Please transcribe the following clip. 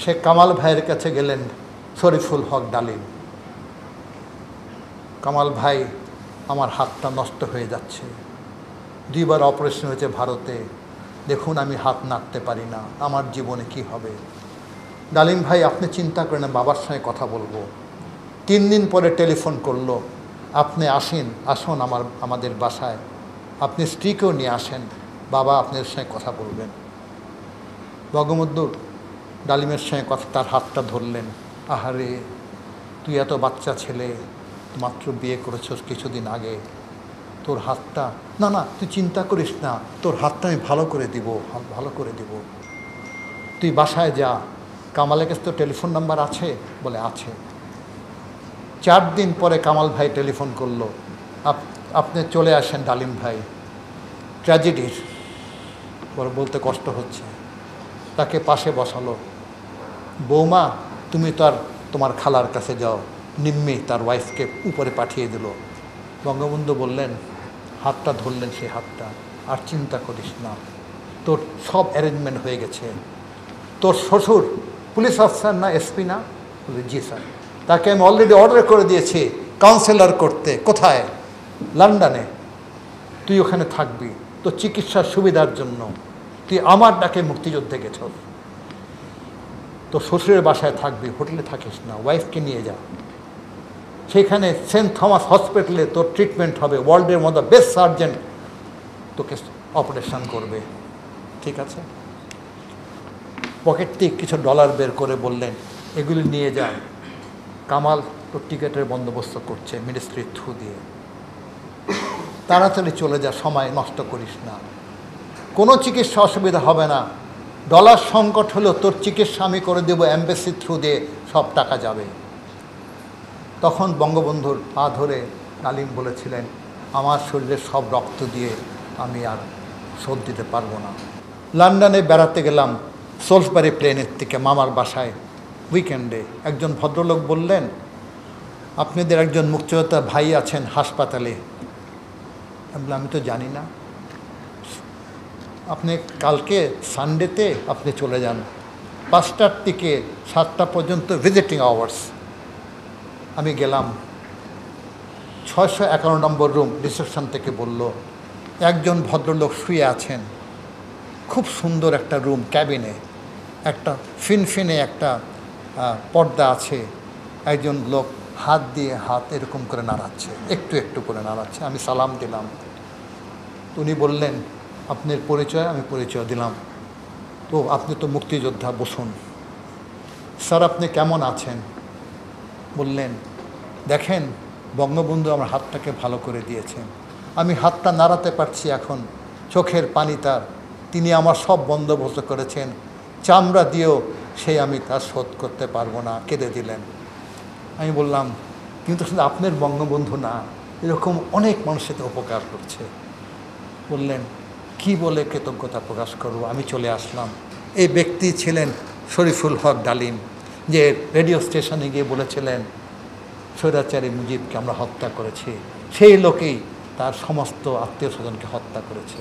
সে কামাল ভাইয়ের কাছে গেলেন, শরীফুল হক ডালিম। কামাল ভাই, আমার হাতটা নষ্ট হয়ে যাচ্ছে, 2বার অপারেশন হয়েছে ভারতে, দেখুন আমি হাত নাড়তে পারি না, আমার জীবনে কি হবে? ডালিম ভাই, আপনি চিন্তা করেন না, বাবার সঙ্গে কথা বলবো। 3 দিন পরে টেলিফোন করলো, আপনি আসুন আমাদের বাসায়, আপনি স্ত্রীকেও নিয়ে আসেন, বাবা আপনার সঙ্গে কথা বলবেন। বঙ্গবন্ধু ডালিমের সঙ্গে কথা, তার হাতটা ধরলেন। আহারে, তুই এত বাচ্চা ছেলে, মাত্র বিয়ে করেছস কিছুদিন আগে, তোর হাতটা, না না তুই চিন্তা করিস না, তোর হাতটা আমি ভালো করে দিব। তুই বাসায় যা, কামালের কাছে তো টেলিফোন নাম্বার আছে? বলে আছে। 4 দিন পরে কামাল ভাই টেলিফোন করলো, আপনি চলে আসেন ডালিম ভাই, ট্র্যাজেডির। বলতে কষ্ট হচ্ছে। তাকে পাশে বসালো। বৌমা, তুমি তোমার খালার কাছে যাও। নিম্মি তার ওয়াইফকে উপরে পাঠিয়ে দিল। বঙ্গবন্ধু বললেন, হাতটা ধরলেন, সেই হাতটা, আর চিন্তা করিস না, তোর সব অ্যারেঞ্জমেন্ট হয়ে গেছে। তোর শ্বশুর পুলিশ অফিসার না, এসপি না? বলে জি স্যার। তাকে আমি অলরেডি অর্ডার করে দিয়েছি কাউন্সিলর করতে। কোথায়? লন্ডনে। তুই ওখানে থাকবি, তোর চিকিৎসার সুবিধার জন্য। তুই আমার ডাকে মুক্তিযুদ্ধে গেছ, তোর শ্বশুরের বাসায় থাকবি, হোটেলে থাকিস না, ওয়াইফকে নিয়ে যা। সেখানে সেন্ট থমাস হসপিটালে তোর ট্রিটমেন্ট হবে, ওয়ার্ল্ডের মধ্যে বেস্ট সার্জন তোকে অপারেশন করবে, ঠিক আছে? পকেট থেকে কিছু ডলার বের করে বললেন, এগুলি নিয়ে যায়, কামাল তোর টিকিটের বন্দোবস্ত করছে মিনিস্ট্রির থ্রু দিয়ে, তাড়াতাড়ি চলে যা, সময় নষ্ট করিস না, কোনো চিকিৎসা অসুবিধা হবে না, ডলার সংকট হলেও তোর চিকিৎসা আমি করে দেবো, অ্যাম্বাসির থ্রু দিয়ে সব টাকা যাবে। তখন বঙ্গবন্ধুর পা ধরে ডালিম বলেছিলেন, আমার শরীরের সব রক্ত দিয়ে আমি আর শোধ দিতে পারবো না। লন্ডনে বেড়াতে গেলাম সোলসবারি প্লেনের থেকে মামার বাসায় উইকেন্ডে। একজন ভদ্রলোক বললেন, আপনাদের একজন মুক্তিযোদ্ধা ভাই আছেন হাসপাতালে। আমি তো জানি না। আপনি কালকে সানডেতে আপনি চলে যান, 5টার থেকে 7টা পর্যন্ত ভিজিটিং আওয়ার্স। আমি গেলাম, 651 নম্বর রুম, রিসেপশন থেকে বলল, একজন ভদ্রলোক শুয়ে আছেন, খুব সুন্দর একটা রুম, ক্যাবিনে একটা ফিনফিনে একটা পর্দা আছে, একজন লোক হাত দিয়ে হাত এরকম করে নাড়াচ্ছে, একটু একটু করে নাড়াচ্ছে। আমি সালাম দিলাম। উনি বললেন, আপনার পরিচয়? আমি পরিচয় দিলাম। তো আপনি তো মুক্তিযোদ্ধা, বসুন। স্যার আপনি কেমন আছেন? বললেন, দেখেন বঙ্গবন্ধু আমার হাতটাকে ভালো করে দিয়েছেন, আমি হাতটা নাড়াতে পারছি এখন, চোখের পানি তার, তিনি আমার সব বন্দোবস্ত করেছেন, চামড়া দিয়েও আমি তার শোধ করতে পারবো না। কেঁদে দিলেন। আমি বললাম, কিন্তু শুধু আপনার বঙ্গবন্ধু না, এরকম অনেক মানুষের উপকার করছে। বললেন, কি বলে কৃতজ্ঞতা প্রকাশ করব? আমি চলে আসলাম। এই ব্যক্তি ছিলেন শরীফুল হক ডালিম, যে রেডিও স্টেশনে গিয়ে বলেছিলেন স্বৈরাচারী মুজিবকে আমরা হত্যা করেছি। সেই লোকেই তার সমস্ত আত্মীয় স্বজনকে হত্যা করেছে।